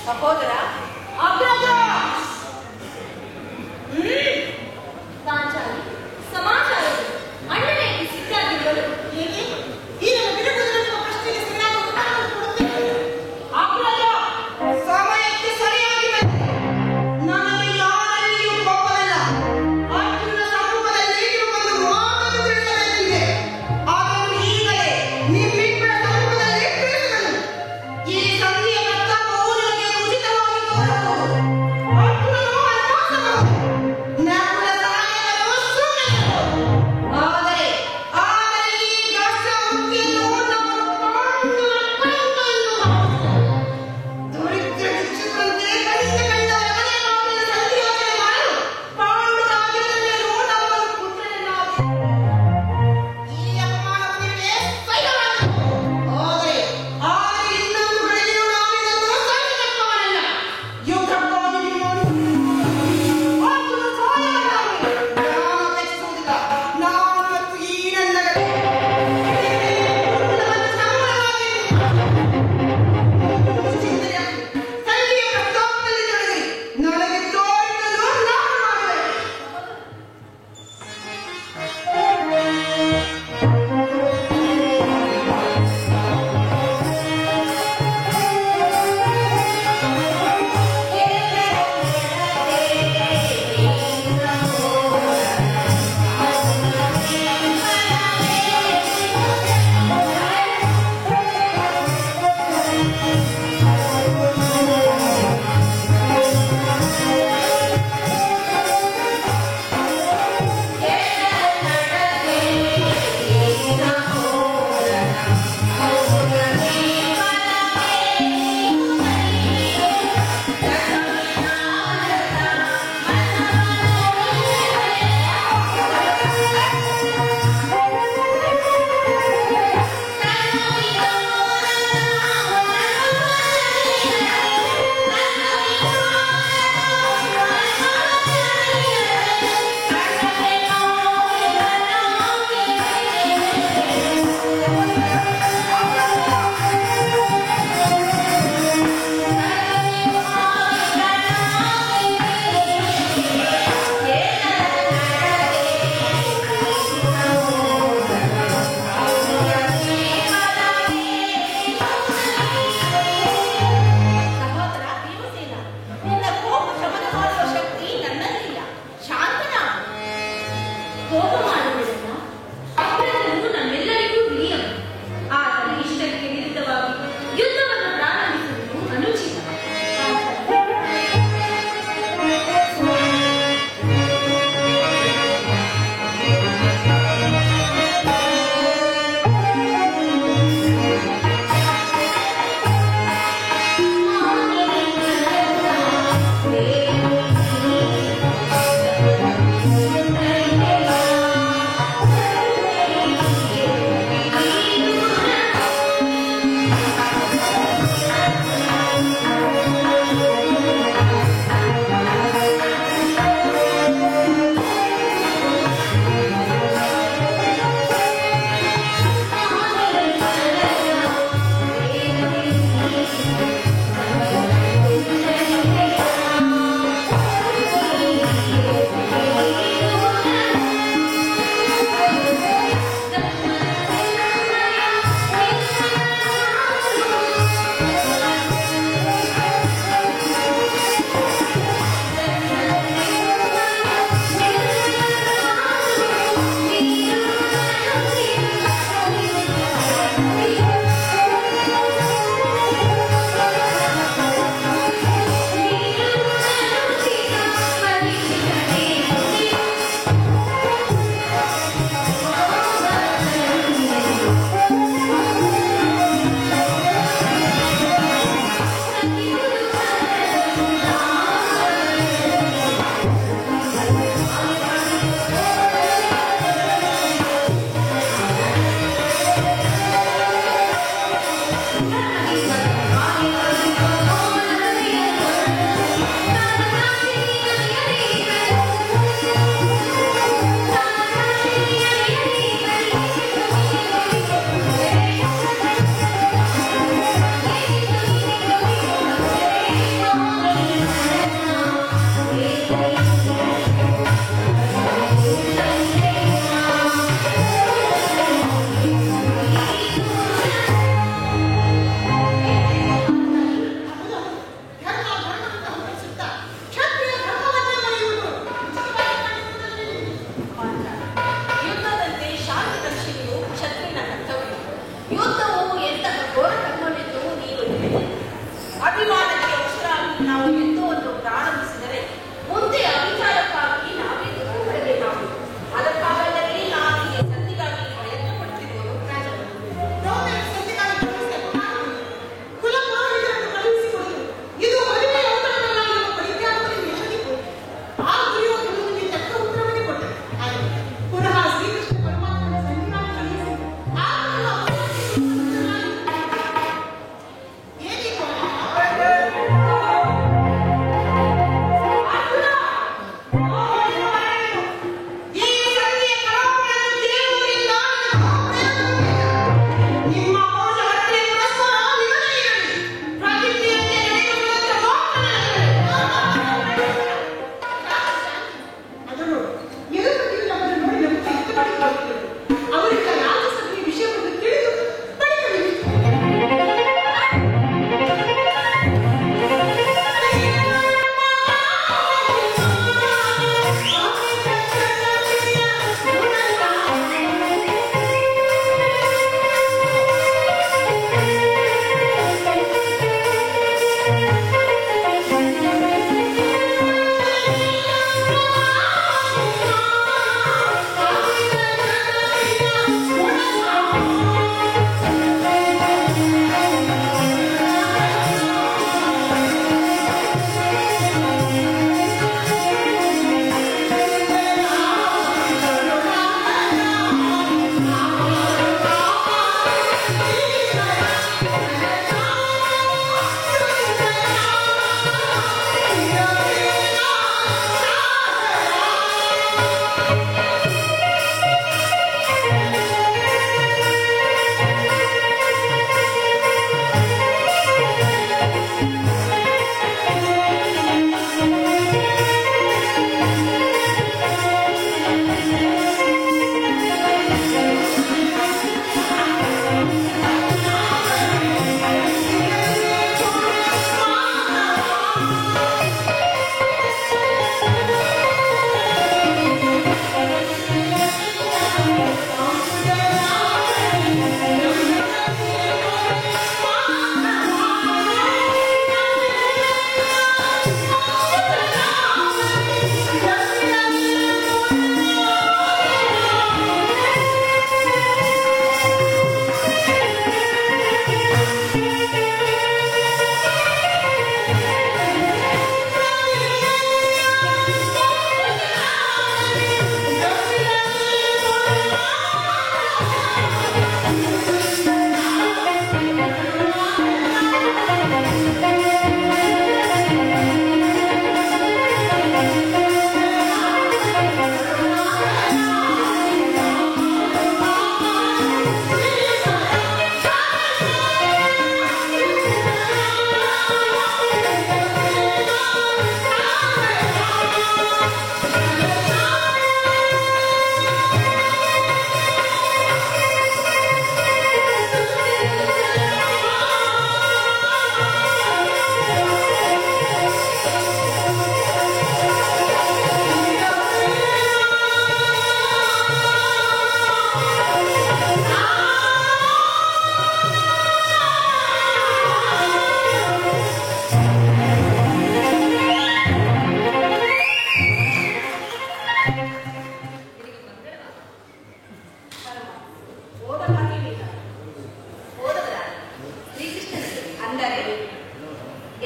ಸಹೋದರ ಅಗ್ರಜ. ಪಾಂಚಾಲಿ ಸಮಾಚಾರಗಳು ಅಣ್ಣನೇ ಸಿಕ್ಕಾಗಿರುವರು ಹೇಗೆ? ಈಗ ಬಿಡುಗಡೆಯ ಪ್ರಶ್ನೆಗೆ ಸರಿಯಾದ ಉತ್ತರವನ್ನು ಕೊಡುತ್ತೇನೆ. ಅಗ್ರಜ ಸಮಯಕ್ಕೆ ಸರಿಯಾಗಿ ಬಂದೆ. ನನಗೆ ಯಾರಲ್ಲಿಯೂ ಕೋಪವಿಲ್ಲ. ಅರ್ಜುನ ಸಮ್ಮುಖದಲ್ಲಿ ಒಂದು ಮಾತನ್ನು ತಿಳಿಸಬೇಕಿದೆ. ಅದನ್ನು ಈಗಲೇ ನಿಮ್ಮಿಬ್ಬರ ಸಮ್ಮುಖದಲ್ಲಿ ತಿಳಿಸುವೆನು. ಈ ಸಂಧಿಯ ಪ್ರಸ್ತಾಪವು ನನಗೆ ಉಚಿತವಾಗಿ ತೋರಬಹುದು. ಅರ್ಜುನನು ಅನುವಾಸಬಹುದು.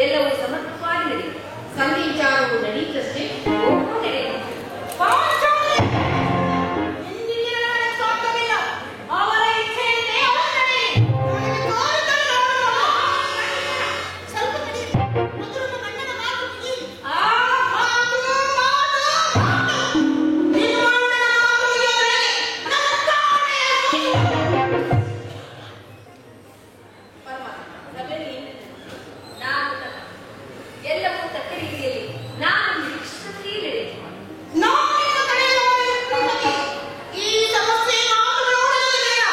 ಎಲ್ಲವೂ ಸಮರ್ಪಕವಾಗಿ ನಡೆಯಿತು. ಸಂಧಿ ವಿಚಾರವು ನಡೆಯಿತಷ್ಟೇ. ನಡೆಯಿತು. ಅವರ ಇಚ್ಛೆಯನ್ನೇ ಅವರು ನಡೆಯಲಿ. ಸ್ವಲ್ಪ ನಡೆಯಿರಿ. ಮೊದಲು ನಮ್ಮ ಅಣ್ಣನ ಮಾತು ಮುಗಿ. ನಿಮ್ಮ ಅಣ್ಣನ ಮಾತು ಮುಗಿಯುವವರೆಗೆ ನಮ್ಮ ತಾಳ್ಮೆಯ ನಾನು ಎಲ್ಲವೂ ತಕ್ಕ ರೀತಿಯಲ್ಲಿ ನಾನು ನಿರೀಕ್ಷಿಸುತ್ತಲೇ ನಡೆಯಿತು. ನೋವಿನ ತಡೆಯುವ ಈ ಸಮಸ್ಯೆ ಮಾತುಗಳೋಡಲು ಬೇಡ.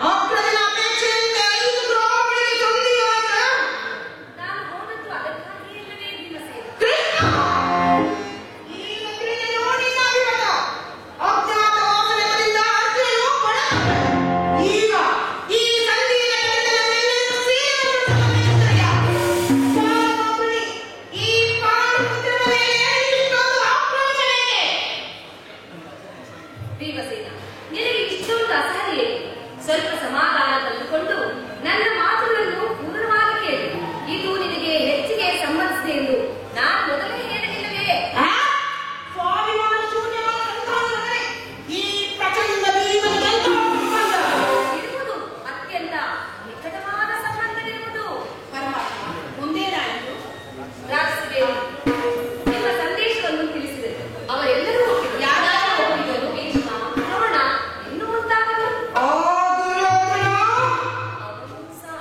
ಅಗ್ರಜನ ಅಪೇಕ್ಷೆಯಂತೆ 5 ಗ್ರಾಮಗಳಿಗೆ ಸಂಧಿಯಾದ ನಾನು ಹೋದದ್ದು ಅದಕ್ಕಾಗಿಯೇ ಇಲ್ಲವೇ ಭೀಮಸೇನ? ಈ ಮಕ್ಕಳಿಗೆ ನೋಡಿ ನಾವಿರಲ್ಲ. ಅಜ್ಞಾತ ವಾಸನೆಗಳಿಂದ ಅರ್ಜುನನು ಪಡ. ಈಗ ಈ ಸಂಧಿಯ ಗಂಟಲನ್ನು ಸೀರೆಗೊಳಿಸಬೇಕೆಂದಯ್ಯ. ಸಾಮಾನ್ಯ ಈ ಪಾಂಡುಪುತ್ರನ ಮೇಲೆ ಇಷ್ಟೊಂದು ಆಕ್ರೋಶವೇಕೆ? ಭೀಮಸೇನ, ನಿನಗೆ ಇಷ್ಟೊಂದು ಅಸಹ್ಯ ಏಕೆ? ಸ್ವಲ್ಪ ಸಮಾಧಾನ ತಂದುಕೊಂಡು ನನ್ನ ಮಾತುಗಳನ್ನು ಪೂರ್ಣವಾಗಿ ಕೇಳು. ಇದು ನಿನಗೆ ಹೆಚ್ಚಿಗೆ ಸಂಬಂಧಿಸಿದೆ ಎಂದು ನಾನು ಮೊದಲೇ ಹೇಳಿಲ್ಲವೇ? ಸ್ವಾಭಿಮಾನ ಶೂನ್ಯವಾದ ಸಂತಾನವೇ ಈ ಪ್ರಚಂಡ ಭೀಮನಿಗೆಂತ ಸಂಬಂಧ? ಇರುವುದು ಅತ್ಯಂತ ನಿಕಟವಾದ ಸಂಬಂಧವಿರುವುದು. ಪರಮಾತ್ಮ ಮುಂದೇನಾಯಿತು? ರಾಕ್ಷಸದೇವಿ ನಿಮ್ಮ ಸಂದೇಶವನ್ನು ತಿಳಿಸಿದರು. ಅವರೆಲ್ಲರೂ ಯಾರಾದರೂ ಹೋಗಿದ್ದರು. ಭೀಷ್ಮ, ದ್ರೋಣ, ಇನ್ನೂ ಮುಂತಾದವರು ಆ ದುರ್ಯೋಧನ ಅವರು ಸಹ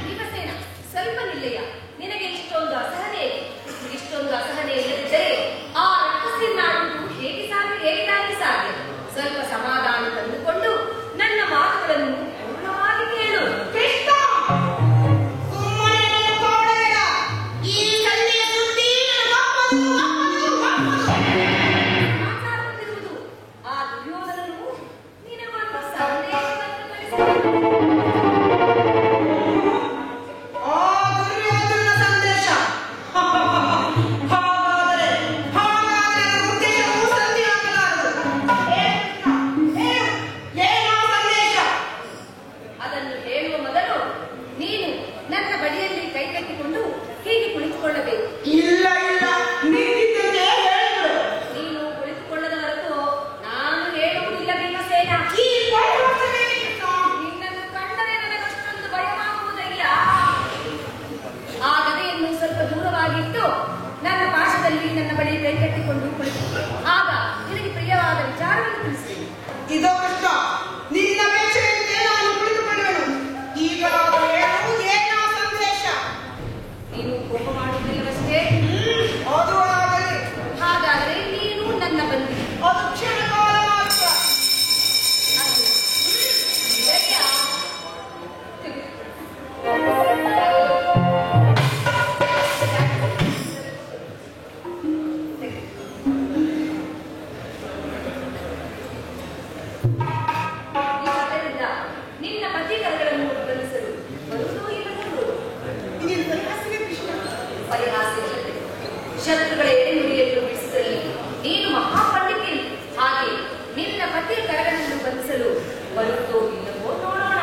ಭೀಮಸೇನ, ಸ್ವಲ್ಪ ನಿಲ್ಲಯ್ಯ. ನಿನಗೆ ಇಷ್ಟೊಂದು ಅಸಹನೆ ಏಕೆ? ಇಷ್ಟೊಂದು ಅಸಹನೆ ಇಲ್ಲದಿದ್ದರೆ ಆ ರಕ್ಕಸಿನಾಡುವುದು ಹೇಗೆ ಸಾಧ್ಯ? ಸ್ವಲ್ಪ ಸಮಾಧಾನ ತಂದುಕೊಂಡು ನನ್ನ ಮಾತುಗಳನ್ನು ಪೂರ್ಣವಾಗಿ ಕೇಳು. ಕೃಷ್ಣ ಸುಮ್ಮನೆ ಕಾಡಬೇಡ. ಈ ಕನ್ಯೆಯ ಸುದ್ದಿ ವಾಪಸ್ ಸಮಾಚಾರ ಬಂದಿರುವುದು. ಆ ದುರ್ಯೋಧನನು ನಿನಗೊಂದು ಸಂದೇಶವನ್ನು ಕಳಿಸಿದನು. ಆ ದುರ್ಯೋಧನ ಸಂದೇಶ. ಹಾಗಾದರೆ ಉದ್ದೇಶವು ಸಂಧಿಯಾಗಲಾರದು. ಏನೋ ಸಂದೇಶ? ಅದನ್ನು ಹೇಳುವ ಮೊದಲು ನೀನು ನನ್ನ ಬಳಿಯಲ್ಲಿ ಕೈಕಟ್ಟಿಕೊಂಡು ಹೀಗೆ ಕುಳಿತುಕೊಳ್ಳಬೇಕು. ಇಲ್ಲ ನೀಡಿದ್ದಂತೆ ಹೇಳಿದ್ರು. ನೀನು ಕುಳಿತುಕೊಳ್ಳದ ಹೊರತು ನಾನು ಹೇಳುವುದಿಲ್ಲ ಭೀಮಸೇನ. ಈ ಪರಿವರ್ತನೆ ಕೃಷ್ಣ. ನಿನ್ನನ್ನು ಕಂಡರೆ ನನಗಷ್ಟೊಂದು ಭಯವಾಗುವುದಯ್ಯ. ಆ ಗದೆಯನ್ನು ಸ್ವಲ್ಪ ದೂರವಾಗಿಟ್ಟು ನನ್ನ ಪಾಶದಲ್ಲಿ ನನ್ನ ಬಳಿ ಕೈಕಟ್ಟಿಕೊಂಡು ಕುಳಿತು. ಆಗ ನಿನಗೆ ಪ್ರಿಯವಾದ ವಿಚಾರವನ್ನು ತಿಳಿಸುತ್ತೇನೆ. ಇದೋ ಕೃಷ್ಣ, ನಿನ್ನ ಅಪೇಕ್ಷೆಯಂತೆ ನಾನು ಕುಳಿತುಕೊಳ್ಳುವೆನು. ಈಗಲಾದರೂ ಹೇಳು, ಏನೋ ಸಂದೇಶ? ನೀನು ಕೋಪ ಮಾಡುವುದಿಲ್ಲವಷ್ಟೇ. ಅದು ಆಗಲಿ. ಹಾಗಾದರೆ ನೀನು ನನ್ನ ಬಂದಿ. ಅದು ಕ್ಷಣಕಾಲ ಮಾತ್ರ. ನಿನ್ನ ಪತಿಕರಗಳನ್ನು ಬಂಧಿಸಲು ಬರುವುದೋ ಇಲ್ಲವೋ? ಇದೇನು ಪರಿಹಾಸವೇ ಕೃಷ್ಣ? ಪರಿಹಾಸವಿಲ್ಲದೆ ಶತ್ರುಗಳ ಎಡೆನುಡಿಯನ್ನು ಬಿಡಿಸಿದಲ್ಲಿ ನೀನು ಮಹಾಪಂಡಿತೆ. ಹಾಗೆ ನಿನ್ನ ಪತಿಯ ಕರಗಳನ್ನು ಬಂಧಿಸಲು ಬರುತ್ತೋ ಇಲ್ಲವೋ ನೋಡೋಣ.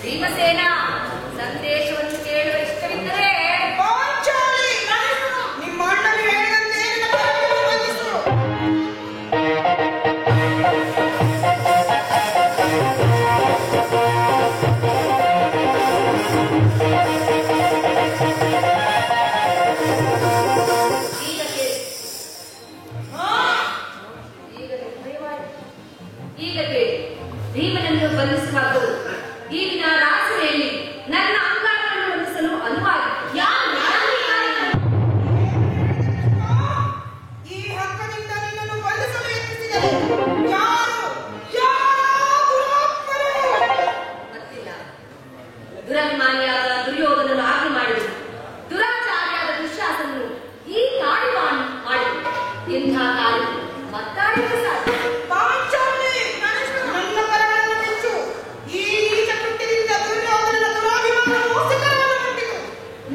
ಭೀಮಸೇನ, ಸಂದೇಶವನ್ನು ಕೇಳುವ ಇಷ್ಟವಿದ್ದರೆ ಪಾಂಚಾಲಿ, ನಿಮ್ಮ ಅಣ್ಣನು ಹೇಳಿದಂತೆ ನಿನ್ನ ಕರಗಳನ್ನು ಬಂಧಿಸು. ಈಗ ಕೇಳಿ. ಈಗ ನಿರ್ಭಯವಾಯಿತು. ಈಗ ಕೇಳಿ. ಭೀಮನನ್ನು ಬಂಧಿಸುವಾಗ ಈಗಿನ ರಾತ್ರಿಯಲ್ಲಿ ನನ್ನ ಅಂಗಾರಗಳನ್ನು ಬಂಧಿಸಲು ದುರಭಿಮಾನಿಯಾದ ದುರ್ಯೋಧನನು ಆಜ್ಞೆ ಮಾಡಿದನು. ದುರಾಚಾರಿಯಾದ ದುಶ್ಯಾಸನನು ಈ ಕಾಡಿವಾಣ ಮಾಡಿದನು. ಇಂಥ ಕಾಲಕ್ಕೆ ಮತ್ತಾಡಿದರೆ ಸಾಧ್ಯ? ಪಾಂಚಾಲಿ, ನನ್ನ ಪರಗಳನ್ನು ಮೆಚ್ಚು. ಈ ನೀಚ ಕೃತ್ಯದಿಂದ ದುರ್ಯೋಧನನ ದುರಾಭಿಮಾನವು ಶಿಖರವನ್ನು ಮುಟ್ಟಿತು.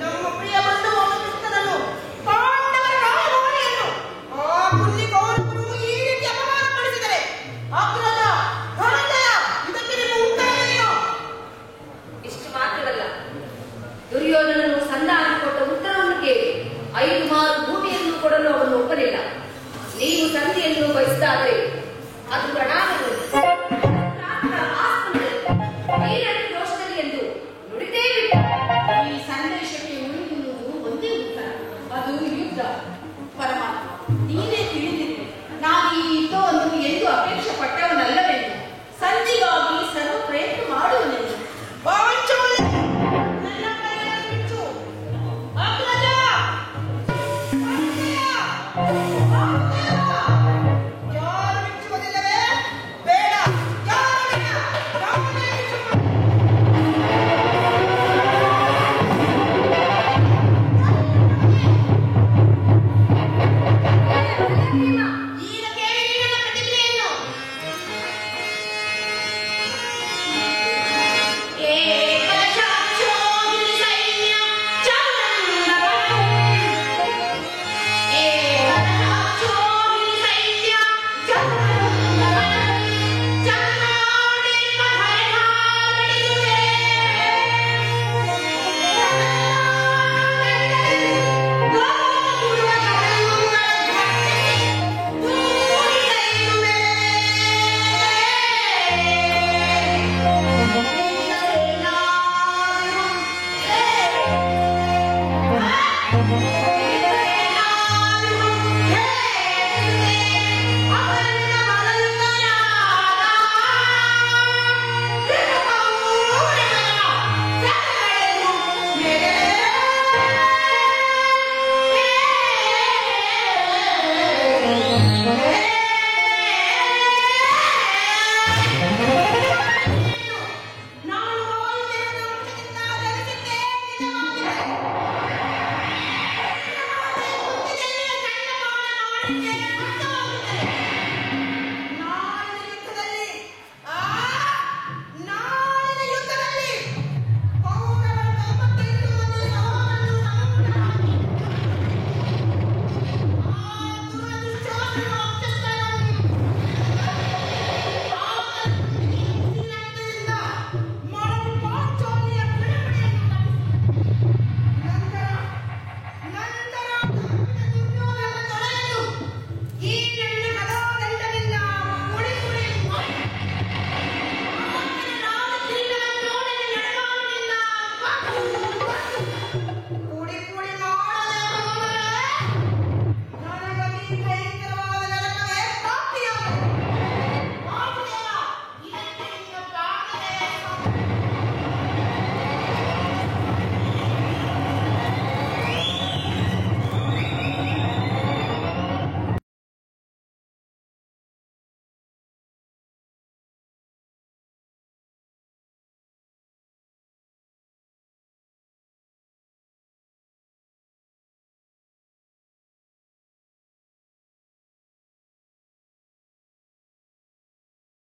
ನಮ್ಮ ಪ್ರಿಯ ಬಂಧು ಕೃಷ್ಣನನ್ನು, ಪಾಂಡವರ ರಾಯಭಾರಿಯನ್ನು ಆ ಪುಣ್ಯ ಕೌರವರು ಈ ರೀತಿ ಅಪಮಾನಪಡಿಸಿದರೆ ಅಗ್ರಜ, ಧನಂಜಯ, ಇದಕ್ಕೆ ನಿಮ್ಮ ಉತ್ತರ ಏನು? ಇಷ್ಟು ಮಾತ್ರವಲ್ಲ, ದುರ್ಯೋಧನನು ಸಂಧಾನ ಕೊಟ್ಟ ಉತ್ತರವನ್ನು ಕೇಳಿ 5 ಮಾರು ಭೂಮಿಯನ್ನು ಕೊಡಲು ಅವನು ಒಪ್ಪಲಿಲ್ಲ. ನೀವು ಸಂಧಿಯನ್ನು ಬಯಸಿದಾದರೆ ಅದು ಪ್ರಣಾಮಗಳು ದೋಷದಲ್ಲಿ ಎಂದು ನುಡಿದೇ ಬಿಟ್ಟ. ಈ ಸಂದೇಶಕ್ಕೆ ಉಳಿದಿರುವುದು ಒಂದೇ ಉತ್ತರ, ಅದು ಯುದ್ಧ. ಪರಮಾತ್ಮ, ನೀನೇ ತಿಳಿದಿರಿ, ನಾನು ಈ ಯುದ್ಧವನ್ನು ಎಂದು ಅಪೇಕ್ಷೆ ಪಟ್ಟವನಲ್ಲವೆಂದು, ಸಂಧಿಗಾಗಿ ಸರ್ವ ಪ್ರಯತ್ನ ಮಾಡುವನೆಂದು. ಪಾಂಚಾಲಿ, ನನ್ನ ಕೈಯನ್ನು ಬಿಚ್ಚು. ಅಗ್ರಜ, ಅಗ್ರಜ, ಯಾರು ಬಿಚ್ಚುವುದಿಲ್ಲವೇ? ಬೇಡ, ಯಾರು ಬೇಡ, ರಾಮನೇ ಬಿಚ್ಚು. ಈಗ ಕೇಳಿ ನನ್ನ ಪ್ರತಿಕ್ರಿಯೆಯನ್ನು. ಏಕಶಾಕ್ಷೋಹಿನಿ ಸೈನ್ಯ ಚಂದ್ರವನು. ಏಕಶಾಕ್ಷೋಹಿನಿ ಸೈನ್ಯ ಚಂದ್ರವನು. ಚಂದ್ರಾಡಿನ ಭಯಹಾರಿಸುವೆ. ಗೋಪುರ ಕಡಲುಗಳ ಮೇಲೆ